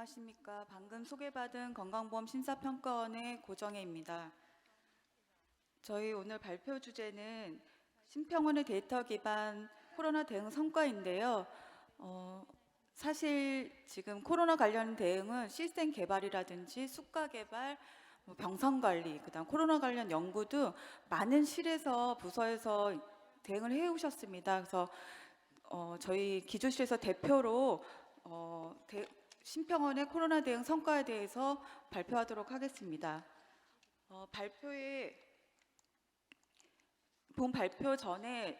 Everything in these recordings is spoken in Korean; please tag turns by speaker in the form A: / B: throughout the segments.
A: 안녕하십니까. 방금 소개받은 건강보험 심사평가원의 고정혜입니다. 저희 오늘 발표 주제는 심평원의 데이터 기반 코로나 대응 성과인데요. 사실 지금 코로나 관련 대응은 시스템 개발이라든지 수가 개발, 병상 관리, 그다음 코로나 관련 연구 등 많은 실에서 부서에서 대응을 해오셨습니다. 그래서 저희 기조실에서 대표로 심평원의 코로나 대응 성과에 대해서 발표하도록 하겠습니다. 본 발표 전에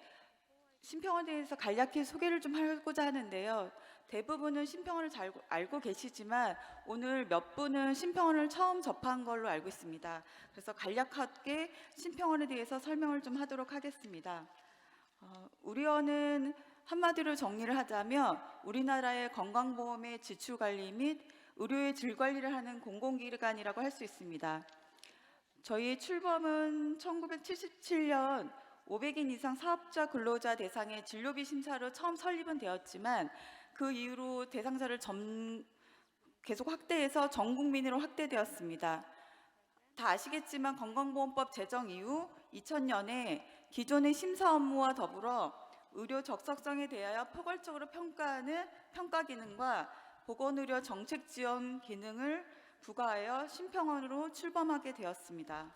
A: 심평원에 대해서 간략히 소개를 좀 하고자 하는데요. 대부분은 심평원을 잘 알고 계시지만 오늘 몇 분은 심평원을 처음 접한 걸로 알고 있습니다. 그래서 간략하게 심평원에 대해서 설명을 좀 하도록 하겠습니다. 우리원은 한마디로 정리를 하자면 우리나라의 건강보험의 지출관리 및 의료의 질관리를 하는 공공기관이라고 할 수 있습니다. 저희 출범은 1977년 500인 이상 사업자 근로자 대상의 진료비 심사로 처음 설립은 되었지만 그 이후로 대상자를 계속 확대해서 전 국민으로 확대되었습니다. 다 아시겠지만 건강보험법 제정 이후 2000년에 기존의 심사 업무와 더불어 의료 적석성에 대하여 포괄적으로 평가하는 평가 기능과 보건의료 정책 지원 기능을 부과하여 심평원으로 출범하게 되었습니다.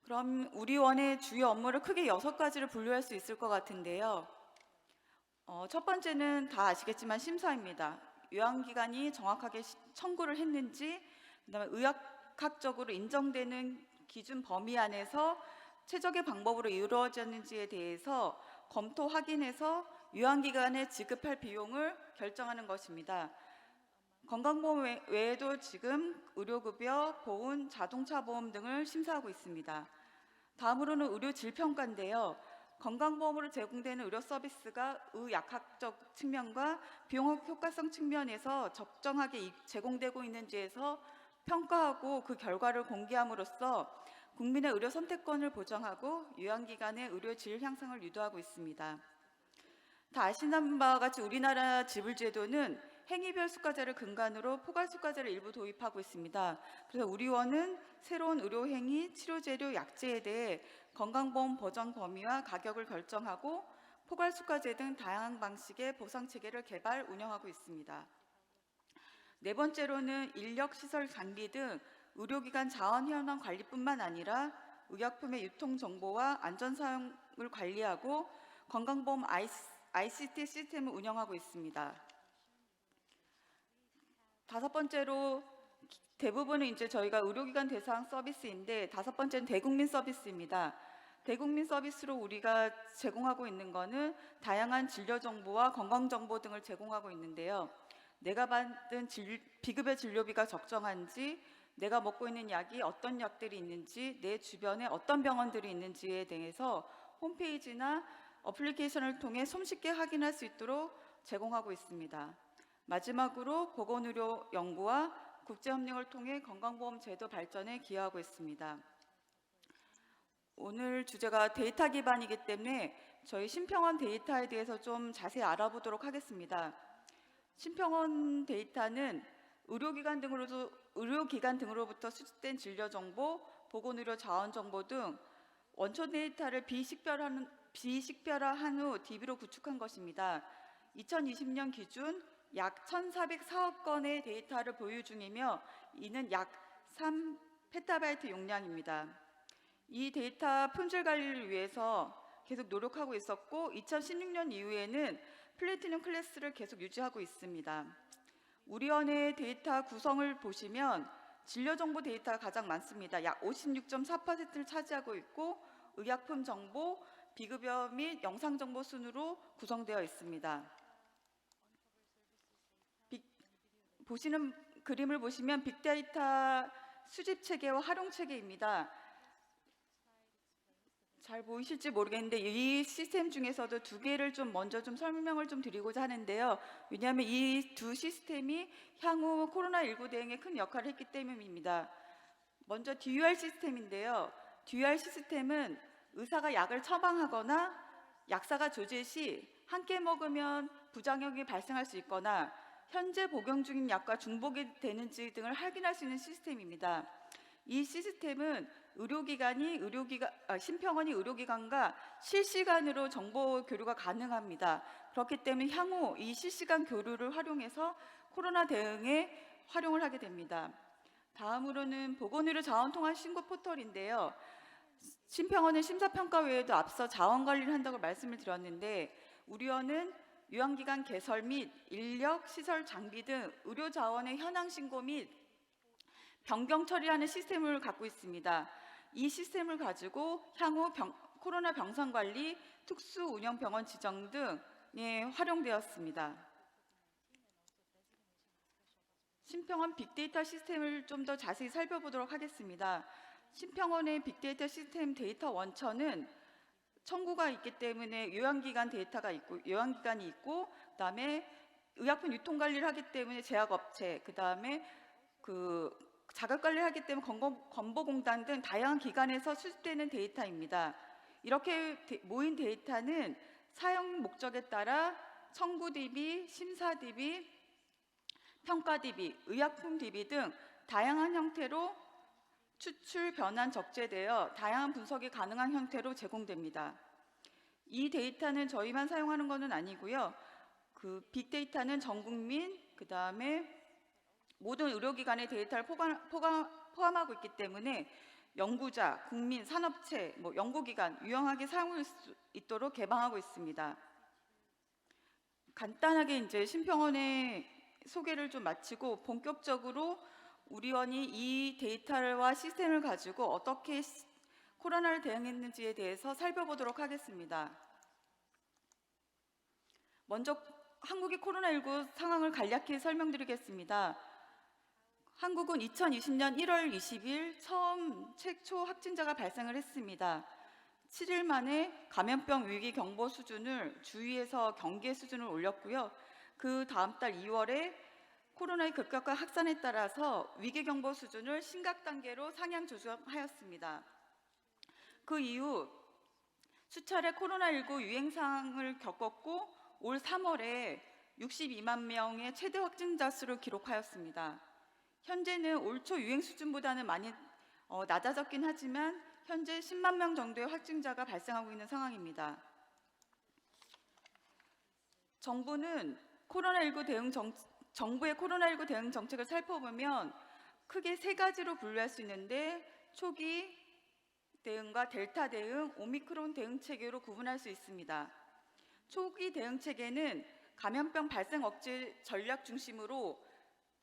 A: 그럼 우리 원의 주요 업무를 크게 6가지를 분류할 수 있을 것 같은데요. 첫 번째는 다 아시겠지만 심사입니다. 요양기관이 정확하게 청구를 했는지, 그다음에 의학학적으로 인정되는 기준 범위 안에서 최적의 방법으로 이루어졌는지에 대해서 검토 확인해서 요양기관에 지급할 비용을 결정하는 것입니다. 건강보험 외에도 지금 의료급여, 보훈, 자동차 보험 등을 심사하고 있습니다. 다음으로는 의료질평가인데요. 건강보험으로 제공되는 의료 서비스가 의약학적 측면과 비용 효과성 측면에서 적정하게 제공되고 있는지에서 평가하고 그 결과를 공개함으로써 국민의 의료 선택권을 보장하고 요양기관의 의료 질 향상을 유도하고 있습니다. 다 아시는 바와 같이 우리나라 지불제도는 행위별 수가제를 근간으로 포괄수가제를 일부 도입하고 있습니다. 그래서 우리원은 새로운 의료행위, 치료재료, 약제에 대해 건강보험 보장 범위와 가격을 결정하고 포괄수가제 등 다양한 방식의 보상체계를 개발, 운영하고 있습니다. 네 번째로는 인력시설 장비 등 의료기관 자원 현황 관리뿐만 아니라 의약품의 유통 정보와 안전 사용을 관리하고 건강보험 ICT 시스템을 운영하고 있습니다. 다섯 번째로 대부분은 이제 저희가 의료기관 대상 서비스인데 다섯 번째는 대국민 서비스입니다. 대국민 서비스로 우리가 제공하고 있는 것은 다양한 진료 정보와 건강 정보 등을 제공하고 있는데요. 내가 받은 비급여 진료비가 적정한지, 내가 먹고 있는 약이 어떤 약들이 있는지, 내 주변에 어떤 병원들이 있는지에 대해서 홈페이지나 어플리케이션을 통해 손쉽게 확인할 수 있도록 제공하고 있습니다. 마지막으로 보건의료 연구와 국제협력을 통해 건강보험 제도 발전에 기여하고 있습니다. 오늘 주제가 데이터 기반이기 때문에 저희 심평원 데이터에 대해서 좀 자세히 알아보도록 하겠습니다. 심평원 데이터는 의료기관 등으로부터 수집된 진료 정보, 보건의료 자원 정보 등 원초 데이터를 비식별화한 후 DB로 구축한 것입니다. 2020년 기준 약 1,404억 건의 데이터를 보유 중이며 이는 약 3PB 용량입니다. 이 데이터 품질 관리를 위해서 계속 노력하고 있었고 2016년 이후에는 플래티넘 클래스를 계속 유지하고 있습니다. 우리원의 데이터 구성을 보시면 진료정보 데이터가 가장 많습니다. 약 56.4%를 차지하고 있고 의약품 정보, 비급여 및 영상정보 순으로 구성되어 있습니다. 보시는 그림을 보시면 빅데이터 수집 체계와 활용 체계입니다. 잘 보이실지 모르겠는데 이 시스템 중에서도 두 개를 먼저 설명을 드리고자 하는데요. 왜냐하면 이 두 시스템이 향후 코로나19 대응에 큰 역할을 했기 때문입니다. 먼저 DUR 시스템인데요. DUR 시스템은 의사가 약을 처방하거나 약사가 조제 시 함께 먹으면 부작용이 발생할 수 있거나 현재 복용 중인 약과 중복이 되는지 등을 확인할 수 있는 시스템입니다. 이 시스템은 심평원이 의료기관과 실시간으로 정보 교류가 가능합니다. 그렇기 때문에 향후 이 실시간 교류를 활용해서 코로나 대응에 활용을 하게 됩니다. 다음으로는 보건의료 자원통합 신고 포털인데요. 심평원은 심사평가 외에도 앞서 자원관리를 한다고 말씀을 드렸는데, 우리원은 요양기관 개설 및 인력, 시설, 장비 등 의료자원의 현황 신고 및 변경 처리하는 시스템을 갖고 있습니다. 이 시스템을 가지고 향후 코로나 병상관리, 특수운영병원 지정 등에 활용되었습니다. 심평원 빅데이터 시스템을 좀 더 자세히 살펴보도록 하겠습니다. 심평원의 빅데이터 시스템 데이터 원천은 청구가 있기 때문에 요양기관 데이터가 있고, 요양기관이 있고, 그다음에 의약품 유통 관리를 하기 때문에 제약업체, 그다음에 자격 관리를 하기 때문에 건보공단 등 다양한 기관에서 수집되는 데이터입니다. 이렇게 모인 데이터는 사용 목적에 따라 청구 DB, 심사 DB, 평가 DB, 의약품 DB 등 다양한 형태로 추출, 변환, 적재되어 다양한 분석이 가능한 형태로 제공됩니다. 이 데이터는 저희만 사용하는 것은 아니고요. 빅데이터는 전 국민, 그다음에 모든 의료기관의 데이터를 포함하고 있기 때문에 연구자, 국민, 산업체, 연구기관 유용하게 사용할 수 있도록 개방하고 있습니다. 간단하게 이제 심평원의 소개를 좀 마치고 본격적으로 우리원이 이 데이터와 시스템을 가지고 어떻게 코로나를 대응했는지에 대해서 살펴보도록 하겠습니다. 먼저 한국의 코로나19 상황을 간략히 설명드리겠습니다. 한국은 2020년 1월 20일 최초 확진자가 발생을 했습니다. 7일 만에 감염병 위기 경보 수준을 주의에서 경계 수준을 올렸고요. 그 다음 달 2월에 코로나의 급격한 확산에 따라서 위기경보 수준을 심각 단계로 상향 조정하였습니다. 그 이후 수차례 코로나19 유행상을 겪었고 올 3월에 62만 명의 최대 확진자 수를 기록하였습니다. 현재는 올 초 유행 수준보다는 많이 낮아졌긴 하지만 현재 10만 명 정도의 확진자가 발생하고 있는 상황입니다. 정부의 코로나19 대응 정책을 살펴보면 크게 세 가지로 분류할 수 있는데, 초기 대응과 델타 대응, 오미크론 대응 체계로 구분할 수 있습니다. 초기 대응 체계는 감염병 발생 억제 전략 중심으로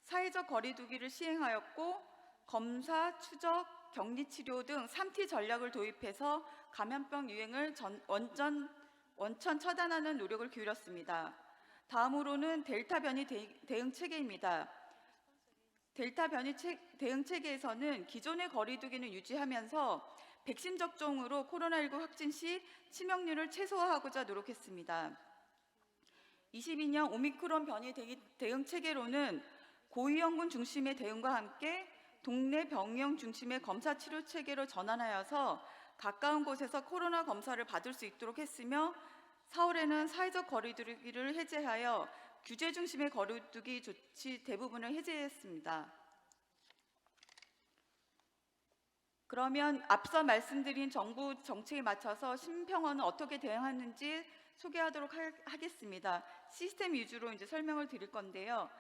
A: 사회적 거리 두기를 시행하였고, 검사, 추적, 격리 치료 등 3T 전략을 도입해서 감염병 유행을 원천 차단하는 노력을 기울였습니다. 다음으로는 델타 변이 대응 체계입니다. 델타 변이 대응 체계에서는 기존의 거리 두기는 유지하면서 백신 접종으로 코로나19 확진 시 치명률을 최소화하고자 노력했습니다. 22년 오미크론 변이 대응 체계로는 고위험군 중심의 대응과 함께 동네 병영 중심의 검사 치료 체계로 전환하여서 가까운 곳에서 코로나 검사를 받을 수 있도록 했으며, 4월에는 사회적 거리두기를 해제하여 규제 중심의 거리두기 조치 대부분을 해제했습니다. 그러면 앞서 말씀드린 정부 정책에 맞춰서 심평원은 어떻게 대응하는지 소개하도록 하겠습니다. 시스템 위주로 이제 설명을 드릴 건데요.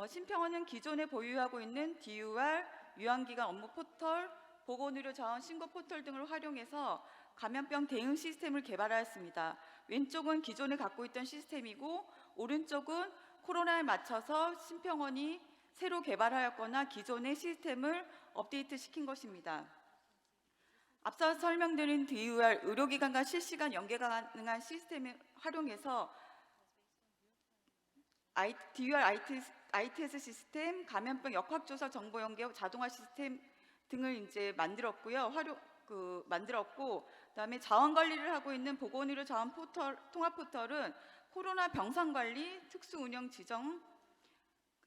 A: 심평원은 기존에 보유하고 있는 DUR, 요양기관 업무 포털, 보건의료 자원 신고 포털 등을 활용해서 감염병 대응 시스템을 개발하였습니다. 왼쪽은 기존에 갖고 있던 시스템이고, 오른쪽은 코로나에 맞춰서 심평원이 새로 개발하였거나 기존의 시스템을 업데이트 시킨 것입니다. 앞서 설명드린 DUR, 의료기관과 실시간 연계가 가능한 시스템을 활용해서 DUR ITS 시스템, 감염병 역학조사 정보 연계 자동화 시스템 등을 이제 만들었고요. 그다음에 자원 관리를 하고 있는 보건의료 자원 포털, 통합 포털은 코로나 병상 관리, 특수 운영 지정,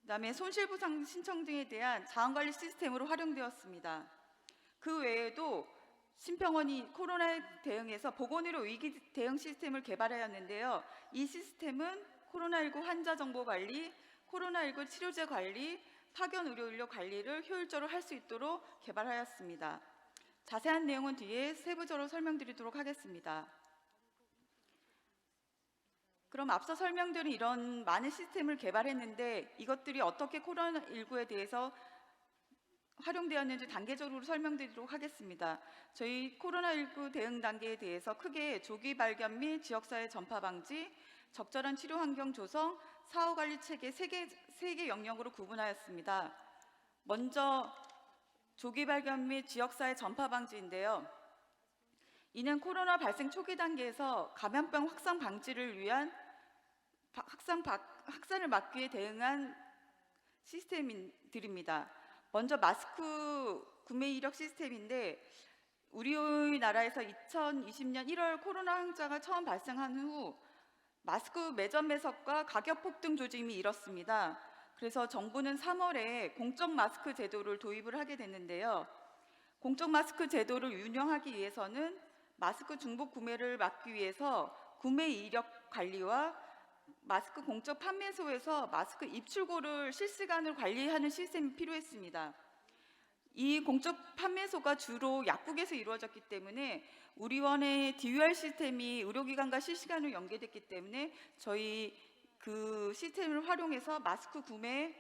A: 그다음에 손실보상 신청 등에 대한 자원 관리 시스템으로 활용되었습니다. 그 외에도 심평원이 코로나에 대응해서 보건의료 위기 대응 시스템을 개발하였는데요. 이 시스템은 코로나19 환자 정보 관리, 코로나19 치료제 관리, 파견 의료 인력 관리를 효율적으로 할 수 있도록 개발하였습니다. 자세한 내용은 뒤에 세부적으로 설명드리도록 하겠습니다. 그럼 앞서 설명드린 이런 많은 시스템을 개발했는데 이것들이 어떻게 코로나19에 대해서 활용되었는지 단계적으로 설명드리도록 하겠습니다. 저희 코로나19 대응 단계에 대해서 크게 조기 발견 및 지역사회 전파 방지, 적절한 치료 환경 조성, 사후 관리 체계 세 개 영역으로 구분하였습니다. 먼저 조기 발견 및 지역사회 전파 방지인데요. 이는 코로나 발생 초기 단계에서 감염병 확산 방지를 위한 확산을 막기 위해 대응한 시스템들입니다. 먼저 마스크 구매 이력 시스템인데 우리나라에서 2020년 1월 코로나 환자가 처음 발생한 후 마스크 매점 매석과 가격 폭등 조짐이 일었습니다. 그래서 정부는 3월에 공적 마스크 제도를 도입을 하게 됐는데요. 공적 마스크 제도를 운영하기 위해서는 마스크 중복 구매를 막기 위해서 구매 이력 관리와 마스크 공적 판매소에서 마스크 입출고를 실시간으로 관리하는 시스템이 필요했습니다. 이 공적 판매소가 주로 약국에서 이루어졌기 때문에 우리원의 DUR 시스템이 의료기관과 실시간으로 연계됐기 때문에 저희 그 시스템을 활용해서 마스크 구매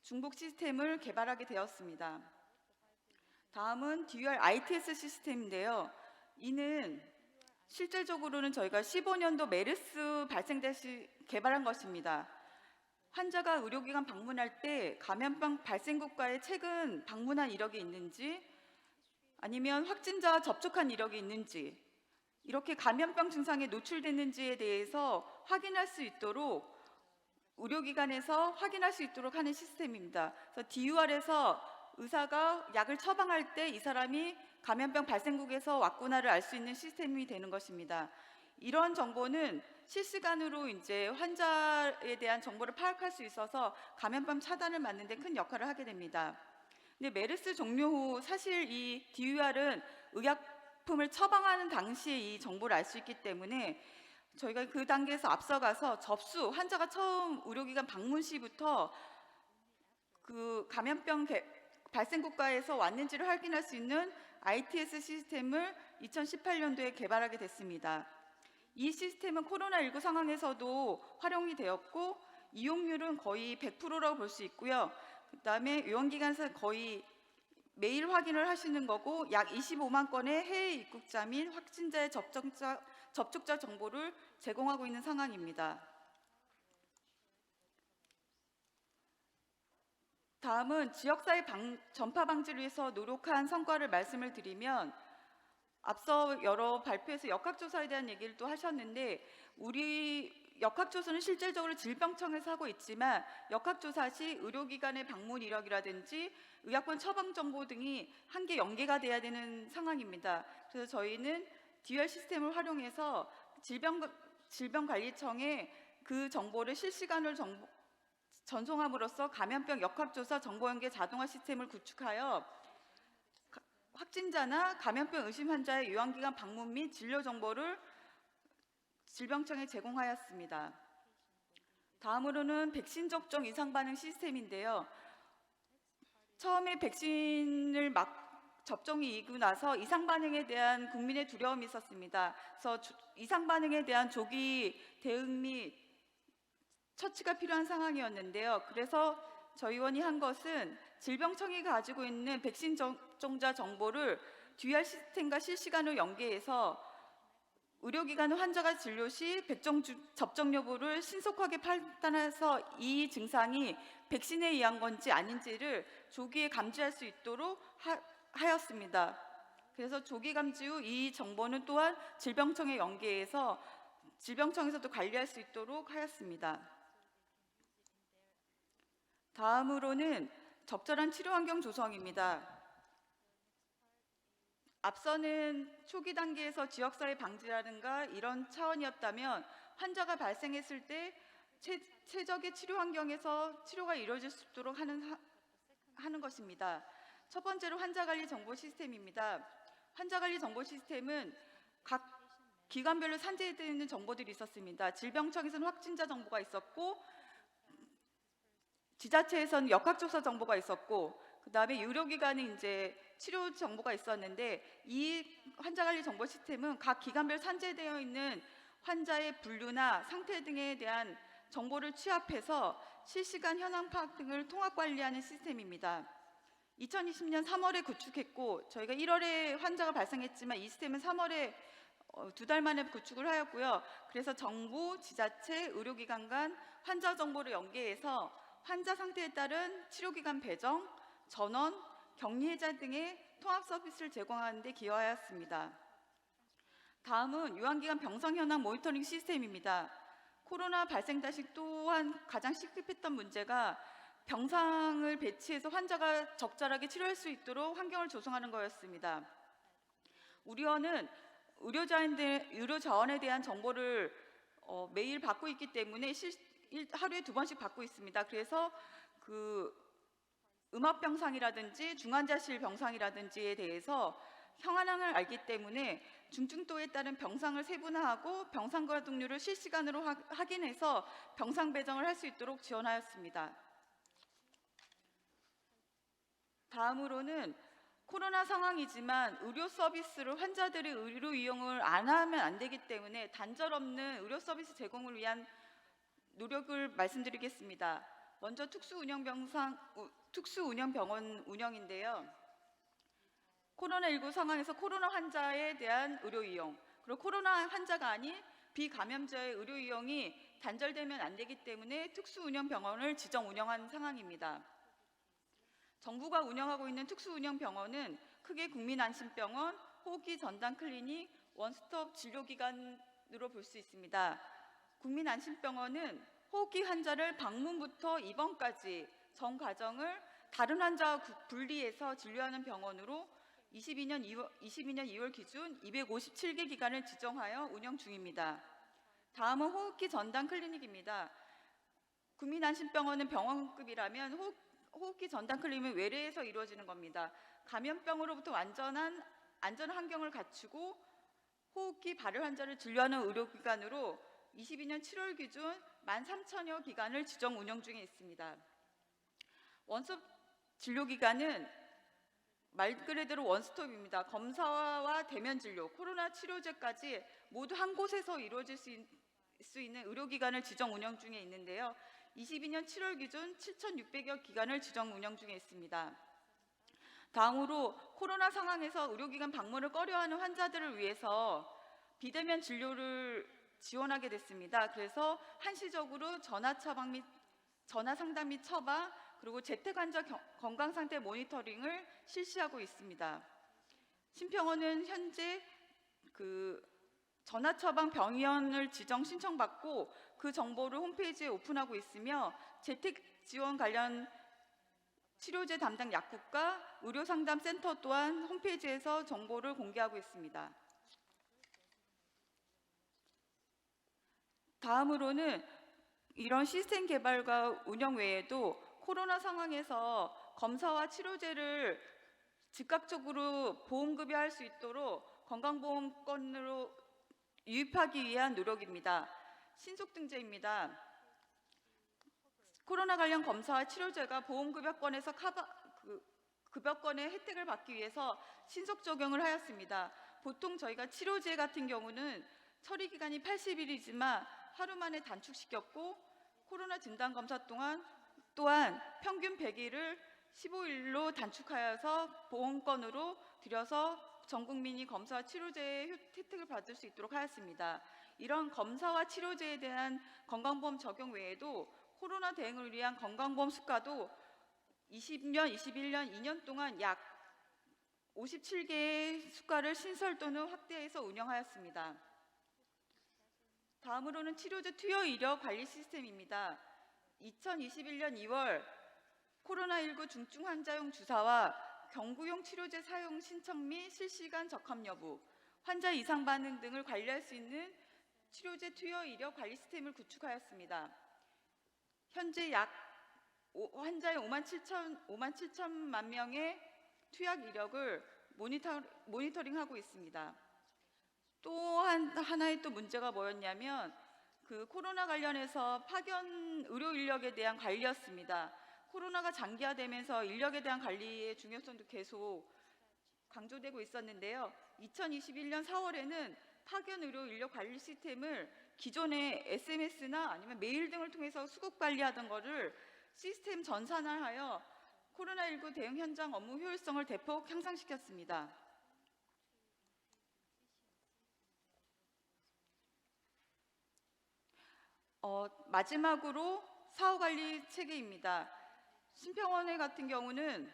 A: 중복 시스템을 개발하게 되었습니다. 다음은 DUR ITS 시스템인데요. 이는 실질적으로는 저희가 15년도 메르스 발생 시 개발한 것입니다. 환자가 의료기관 방문할 때 감염병 발생국가에 최근 방문한 이력이 있는지 아니면 확진자와 접촉한 이력이 있는지 이렇게 감염병 증상에 노출됐는지에 대해서 확인할 수 있도록 의료기관에서 확인할 수 있도록 하는 시스템입니다. 그래서 DUR에서 의사가 약을 처방할 때 이 사람이 감염병 발생국에서 왔구나를 알 수 있는 시스템이 되는 것입니다. 이런 정보는 실시간으로 이제 환자에 대한 정보를 파악할 수 있어서 감염병 차단을 막는 데 큰 역할을 하게 됩니다. 근데 메르스 종료 후 사실 이 DUR은 의약품을 처방하는 당시에 이 정보를 알 수 있기 때문에 저희가 그 단계에서 앞서가서 환자가 처음 의료기관 방문 시부터 그 감염병 발생 국가에서 왔는지를 확인할 수 있는 ITS 시스템을 2018년도에 개발하게 됐습니다. 이 시스템은 코로나19 상황에서도 활용이 되었고 이용률은 거의 100%라고 볼 수 있고요. 그다음에 요원기관에서 거의 매일 확인을 하시는 거고 약 25만 건의 해외 입국자 및 확진자의 접촉자 정보를 제공하고 있는 상황입니다. 다음은 지역사회 전파 방지를 위해서 노력한 성과를 말씀을 드리면 앞서 여러 발표에서 역학조사에 대한 얘기를 또 하셨는데 우리 역학조사는 실질적으로 질병청에서 하고 있지만 역학조사 시 의료기관의 방문 이력이라든지 의약품 처방 정보 등이 한계 연계가 돼야 되는 상황입니다. 그래서 저희는 DUR 시스템을 활용해서 질병관리청에 그 정보를 실시간으로 전송함으로써 감염병 역학조사 정보연계 자동화 시스템을 구축하여 확진자나 감염병 의심 환자의 요양기관 방문 및 진료 정보를 질병청에 제공하였습니다. 다음으로는 백신 접종 이상 반응 시스템인데요. 처음에 백신을 접종이 이고 나서 이상 반응에 대한 국민의 두려움이 있었습니다. 그래서 이상 반응에 대한 조기 대응 및 처치가 필요한 상황이었는데요. 그래서 저희 원이 한 것은 질병청이 가지고 있는 백신 접종자 정보를 DUR 시스템과 실시간으로 연계해서 의료기관 환자가 진료 시 백신 접종 여부를 신속하게 판단해서 이 증상이 백신에 의한 건지 아닌지를 조기에 감지할 수 있도록 하였습니다. 그래서 조기 감지 후 이 정보는 또한 질병청에 연계해서 질병청에서도 관리할 수 있도록 하였습니다. 다음으로는 적절한 치료 환경 조성입니다. 앞서는 초기 단계에서 지역사회 방지라든가 이런 차원이었다면 환자가 발생했을 때 최적의 치료 환경에서 치료가 이루어질 수 있도록 하는 것입니다. 첫 번째로 환자관리 정보 시스템입니다. 환자관리 정보 시스템은 각 기관별로 산재되어 있는 정보들이 있었습니다. 질병청에서는 확진자 정보가 있었고 지자체에서는 역학조사 정보가 있었고, 그다음에 의료기관은 이제 치료 정보가 있었는데, 이 환자관리 정보 시스템은 각 기관별 산재되어 있는 환자의 분류나 상태 등에 대한 정보를 취합해서 실시간 현황 파악 등을 통합 관리하는 시스템입니다. 2020년 3월에 구축했고, 저희가 1월에 환자가 발생했지만 이 시스템은 3월에 2달 만에 구축을 하였고요. 그래서 정부, 지자체, 의료기관 간 환자 정보를 연계해서 환자 상태에 따른 치료기간 배정, 전원, 격리해제 등의 통합 서비스를 제공하는 데 기여하였습니다. 다음은 유한기관 병상 현황 모니터링 시스템입니다. 코로나 발생 당시 또한 가장 시급했던 문제가 병상을 배치해서 환자가 적절하게 치료할 수 있도록 환경을 조성하는 거였습니다. 우리원은 의료 자원에 대한 정보를 매일 받고 있기 때문에 하루에 2번씩 받고 있습니다. 그래서 그 음압병상이라든지 중환자실 병상이라든지에 대해서 현황을 알기 때문에 중증도에 따른 병상을 세분화하고 병상 가동률을 실시간으로 확인해서 병상 배정을 할 수 있도록 지원하였습니다. 다음으로는 코로나 상황이지만 의료 서비스를 환자들의 의료 이용을 안 하면 안 되기 때문에 단절 없는 의료 서비스 제공을 위한 노력을 말씀드리겠습니다. 먼저 특수운영병원 운영인데요. 코로나19 상황에서 코로나 환자에 대한 의료 이용, 그리고 코로나 환자가 아닌 비감염자의 의료 이용이 단절되면 안 되기 때문에 특수운영병원을 지정 운영한 상황입니다. 정부가 운영하고 있는 특수운영병원은 크게 국민안심병원, 호흡기 전담 클리닉, 원스톱 진료기관으로 볼 수 있습니다. 국민안심병원은 호흡기 환자를 방문부터 입원까지 전 과정을 다른 환자와 분리해서 진료하는 병원으로 22년 2월 기준 257개 기관을 지정하여 운영 중입니다. 다음은 호흡기 전담 클리닉입니다. 국민안심병원은 병원급이라면 호흡기 전담 클리닉은 외래에서 이루어지는 겁니다. 감염병으로부터 안전한 환경을 갖추고 호흡기 발열 환자를 진료하는 의료기관으로 22년 7월 기준 13,000여 기관을 지정 운영 중에 있습니다. 원스톱 진료기관은 말 그대로 원스톱입니다. 검사와 대면 진료, 코로나 치료제까지 모두 한 곳에서 이루어질 수 있는 의료기관을 지정 운영 중에 있는데요. 22년 7월 기준 7,600여 기관을 지정 운영 중에 있습니다. 다음으로 코로나 상황에서 의료기관 방문을 꺼려하는 환자들을 위해서 비대면 진료를 지원하게 됐습니다. 그래서 한시적으로 전화 상담 및 처방, 그리고 재택 환자 건강 상태 모니터링을 실시하고 있습니다. 신평원은 현재 전화 처방 병의원을 지정 신청받고 그 정보를 홈페이지에 오픈하고 있으며 재택 지원 관련 치료제 담당 약국과 의료상담센터 또한 홈페이지에서 정보를 공개하고 있습니다. 다음으로는 이런 시스템 개발과 운영 외에도 코로나 상황에서 검사와 치료제를 즉각적으로 보험급여할 수 있도록 건강보험권으로 유입하기 위한 노력입니다. 신속등재입니다. 코로나 관련 검사와 치료제가 보험급여권에서 급여권의 혜택을 받기 위해서 신속 적용을 하였습니다. 보통 저희가 치료제 같은 경우는 처리 기간이 80일이지만 하루 만에 단축시켰고, 코로나 진단검사 또한 평균 100일을 15일로 단축하여서 보험권으로 들여서 전 국민이 검사와 치료제의 혜택을 받을 수 있도록 하였습니다. 이런 검사와 치료제에 대한 건강보험 적용 외에도 코로나 대응을 위한 건강보험 수가도 20년, 21년, 2년 동안 약 57개의 수가를 신설 또는 확대해서 운영하였습니다. 다음으로는 치료제 투여 이력 관리 시스템입니다. 2021년 2월 코로나19 중증 환자용 주사와 경구용 치료제 사용 신청 및 실시간 적합 여부, 환자 이상 반응 등을 관리할 수 있는 치료제 투여 이력 관리 시스템을 구축하였습니다. 현재 약 환자의 5만 7천만 명의 투약 이력을 모니터링하고 있습니다. 또 하나의 문제가 뭐였냐면 코로나 관련해서 파견 의료 인력에 대한 관리였습니다. 코로나가 장기화되면서 인력에 대한 관리의 중요성도 계속 강조되고 있었는데요. 2021년 4월에는 파견 의료 인력 관리 시스템을 기존의 SMS나 아니면 메일 등을 통해서 수급 관리하던 거를 시스템 전산화하여 코로나19 대응 현장 업무 효율성을 대폭 향상시켰습니다. 마지막으로 사후관리 체계입니다. 심평원회 같은 경우는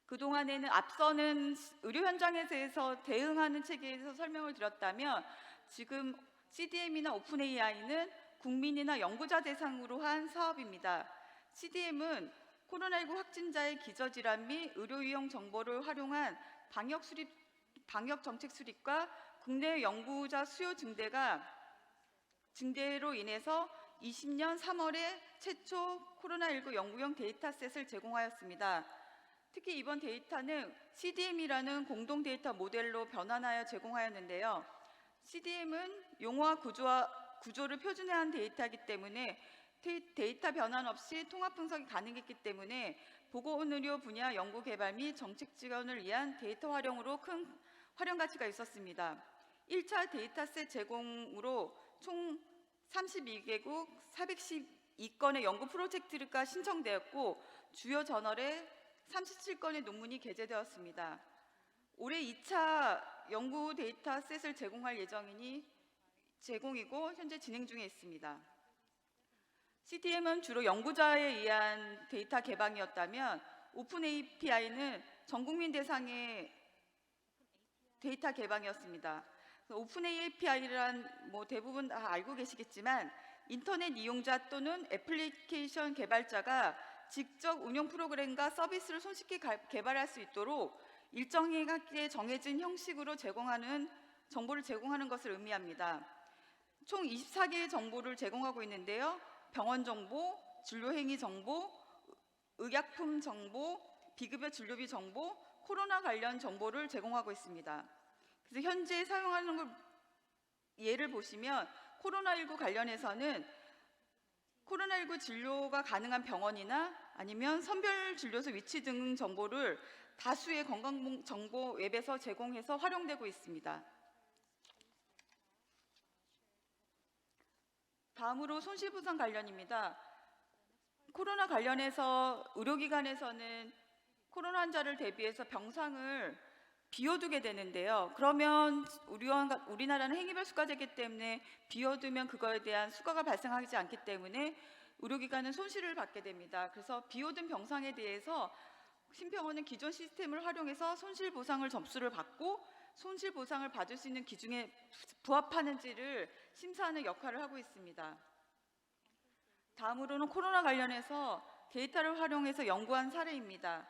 A: 그동안에는 앞서는 의료 현장에 대해서 대응하는 체계에서 설명을 드렸다면 지금 CDM이나 오픈AI는 국민이나 연구자 대상으로 한 사업입니다. CDM은 코로나19 확진자의 기저질환 및 의료이용 정보를 활용한 방역 정책 수립과 국내 연구자 수요 증대로 인해서 20년 3월에 최초 코로나19 연구용 데이터셋을 제공하였습니다. 특히 이번 데이터는 CDM이라는 공동 데이터 모델로 변환하여 제공하였는데요. CDM은 용어와 구조를 표준화한 데이터이기 때문에 데이터 변환 없이 통합 분석이 가능했기 때문에 보건의료 분야 연구 개발 및 정책 지원을 위한 데이터 활용으로 큰 활용 가치가 있었습니다. 1차 데이터셋 제공으로 총 32개국 412건의 연구 프로젝트가 신청되었고 주요 저널에 37건의 논문이 게재되었습니다. 올해 2차 연구 데이터셋을 제공할 제공이고 현재 진행 중에 있습니다. CDM은 주로 연구자에 의한 데이터 개방이었다면 오픈 API는 전 국민 대상의 데이터 개방이었습니다. 오픈 API란 대부분 다 알고 계시겠지만 인터넷 이용자 또는 애플리케이션 개발자가 직접 운영 프로그램과 서비스를 손쉽게 개발할 수 있도록 일정하게 정해진 형식으로 정보를 제공하는 것을 의미합니다. 총 24개의 정보를 제공하고 있는데요. 병원 정보, 진료 행위 정보, 의약품 정보, 비급여 진료비 정보, 코로나 관련 정보를 제공하고 있습니다. 그래서 현재 사용하는 걸 예를 보시면 코로나19 관련해서는 코로나19 진료가 가능한 병원이나 아니면 선별 진료소 위치 등 정보를 다수의 건강정보 웹에서 제공해서 활용되고 있습니다. 다음으로 손실보상 관련입니다. 코로나 관련해서 의료기관에서는 코로나 환자를 대비해서 병상을 비워두게 되는데요. 그러면 우리나라는 행위별 수가제이기 때문에 비워두면 그거에 대한 수가가 발생하지 않기 때문에 의료기관은 손실을 받게 됩니다. 그래서 비워둔 병상에 대해서 심평원은 기존 시스템을 활용해서 손실보상을 점수를 받고 손실보상을 받을 수 있는 기준에 부합하는지를 심사하는 역할을 하고 있습니다. 다음으로는 코로나 관련해서 데이터를 활용해서 연구한 사례입니다.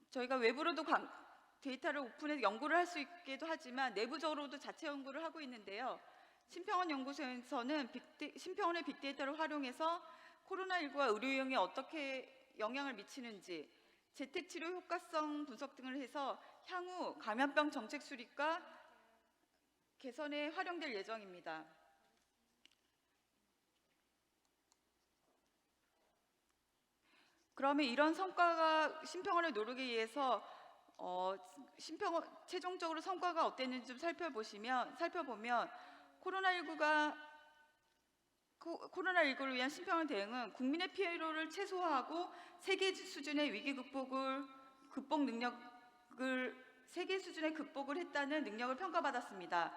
A: 저희가 외부로도 데이터를 오픈해서 연구를 할 수 있기도 하지만 내부적으로도 자체 연구를 하고 있는데요. 심평원 연구소에서는 심평원의 빅데이터를 활용해서 코로나19가 의료용에 어떻게 영향을 미치는지 재택치료 효과성 분석 등을 해서 향후 감염병 정책 수립과 개선에 활용될 예정입니다. 그러면 이런 성과가 심평원의 노력에 의해서 최종적으로 성과가 어땠는지 좀 살펴보면 코로나19를 위한 심평원 대응은 국민의 피해로를 최소화하고 세계 수준의 위기 세계 수준의 극복을 했다는 능력을 평가받았습니다.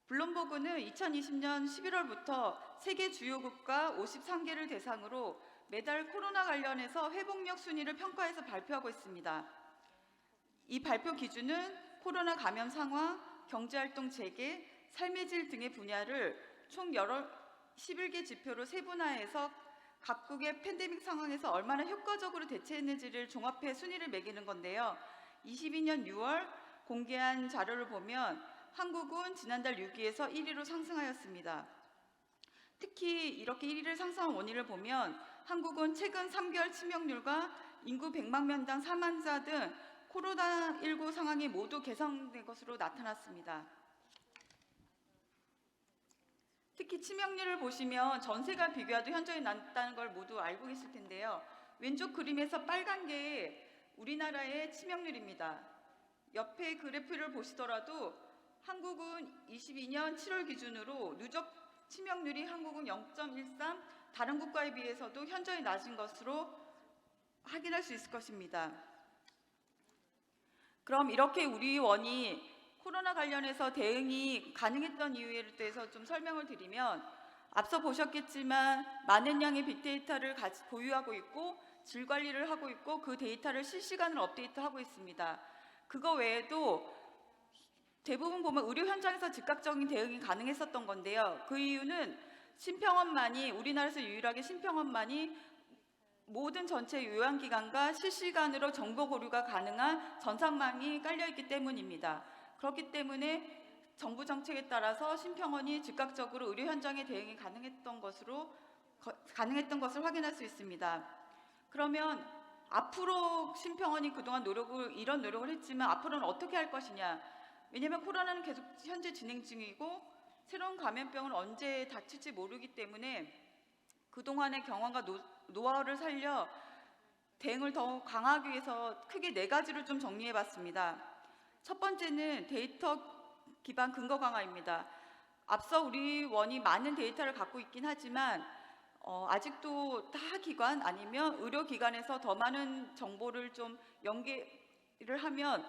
A: 블룸버그는 2020년 11월부터 세계 주요국가 53개를 대상으로 매달 코로나 관련해서 회복력 순위를 평가해서 발표하고 있습니다. 이 발표 기준은 코로나 감염 상황, 경제활동 재개, 삶의 질 등의 분야를 총 11개 지표로 세분화해서 각국의 팬데믹 상황에서 얼마나 효과적으로 대처했는지를 종합해 순위를 매기는 건데요. 22년 6월 공개한 자료를 보면 한국은 지난달 6위에서 1위로 상승하였습니다. 특히 이렇게 1위를 상승한 원인을 보면 한국은 최근 3개월 치명률과 인구 100만 명당 사망자 등 코로나19 상황이 모두 개선된 것으로 나타났습니다. 특히 치명률을 보시면 전세가 비교해도 현저히 낮다는 걸 모두 알고 계실 텐데요. 왼쪽 그림에서 빨간 게 우리나라의 치명률입니다. 옆에 그래프를 보시더라도 한국은 22년 7월 기준으로 누적 치명률이 한국은 0.13, 다른 국가에 비해서도 현저히 낮은 것으로 확인할 수 있을 것입니다. 그럼 이렇게 우리 원이 코로나 관련해서 대응이 가능했던 이유에 대해서 좀 설명을 드리면, 앞서 보셨겠지만 많은 양의 빅데이터를 보유하고 있고 질 관리를 하고 있고 그 데이터를 실시간으로 업데이트하고 있습니다. 그거 외에도 대부분 보면 의료 현장에서 즉각적인 대응이 가능했었던 건데요. 그 이유는 우리나라에서 유일하게 심평원만이 모든 전체 요양기관과 실시간으로 정보 고류가 가능한 전산망이 깔려있기 때문입니다. 그렇기 때문에 정부 정책에 따라서 심평원이 즉각적으로 의료 현장에 대응이 가능했던 것을 확인할 수 있습니다. 그러면 앞으로 심평원이 그동안 이런 노력을 했지만 앞으로는 어떻게 할 것이냐? 왜냐하면 코로나는 계속 현재 진행 중이고 새로운 감염병은 언제 닥칠지 모르기 때문에 그동안의 경험과 노하우를 살려 대응을 더욱 강화하기 위해서 크게 4가지를 좀 정리해봤습니다. 첫 번째는 데이터 기반 근거 강화입니다. 앞서 우리 원이 많은 데이터를 갖고 있긴 하지만 아직도 타 기관 아니면 의료기관에서 더 많은 정보를 좀 연계를 하면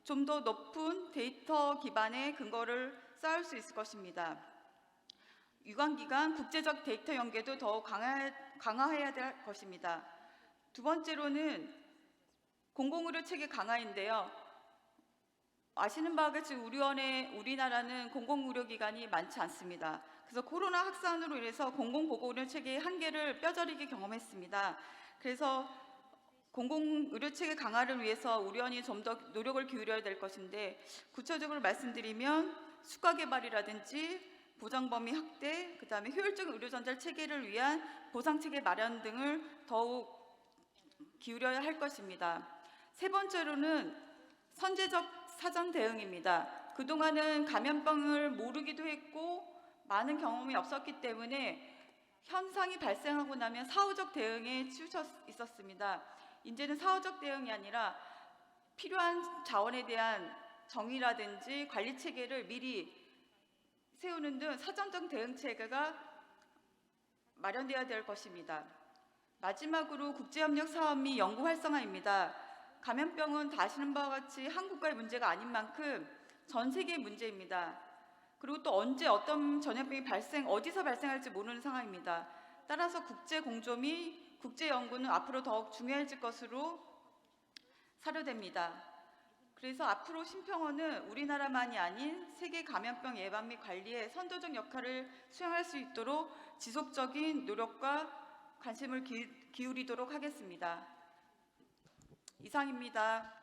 A: 좀 더 높은 데이터 기반의 근거를 쌓을 수 있을 것입니다. 유관기관 국제적 데이터 연계도 더욱 강화해야 될 것입니다. 두 번째로는 공공의료 체계 강화인데요. 아시는 바와 같이 우리나라는 공공의료기관이 많지 않습니다. 그래서 코로나 확산으로 인해서 공공보건의료 체계의 한계를 뼈저리게 경험했습니다. 그래서 공공의료체계 강화를 위해서 우리 원이 좀 더 노력을 기울여야 될 것인데, 구체적으로 말씀드리면 수가 개발이라든지 보장범위 확대, 그다음에 효율적인 의료전달 체계를 위한 보상체계 마련 등을 더욱 기울여야 할 것입니다. 세 번째로는 선제적 사전 대응입니다. 그동안은 감염병을 모르기도 했고 많은 경험이 없었기 때문에 현상이 발생하고 나면 사후적 대응에 치우쳐 있었습니다. 이제는 사후적 대응이 아니라 필요한 자원에 대한 정의라든지 관리 체계를 미리 세우는 등 사전적 대응 체계가 마련되어야 될 것입니다. 마지막으로 국제협력 사업 및 연구 활성화입니다. 감염병은 다 아시는 바와 같이 한국과의 문제가 아닌 만큼 전 세계의 문제입니다. 그리고 또 언제 어떤 전염병이 어디서 발생할지 모르는 상황입니다. 따라서 국제 공조 및 국제 연구는 앞으로 더욱 중요해질 것으로 사료됩니다. 그래서 앞으로 심평원은 우리나라만이 아닌 세계 감염병 예방 및 관리에 선도적 역할을 수행할 수 있도록 지속적인 노력과 관심을 기울이도록 하겠습니다. 이상입니다.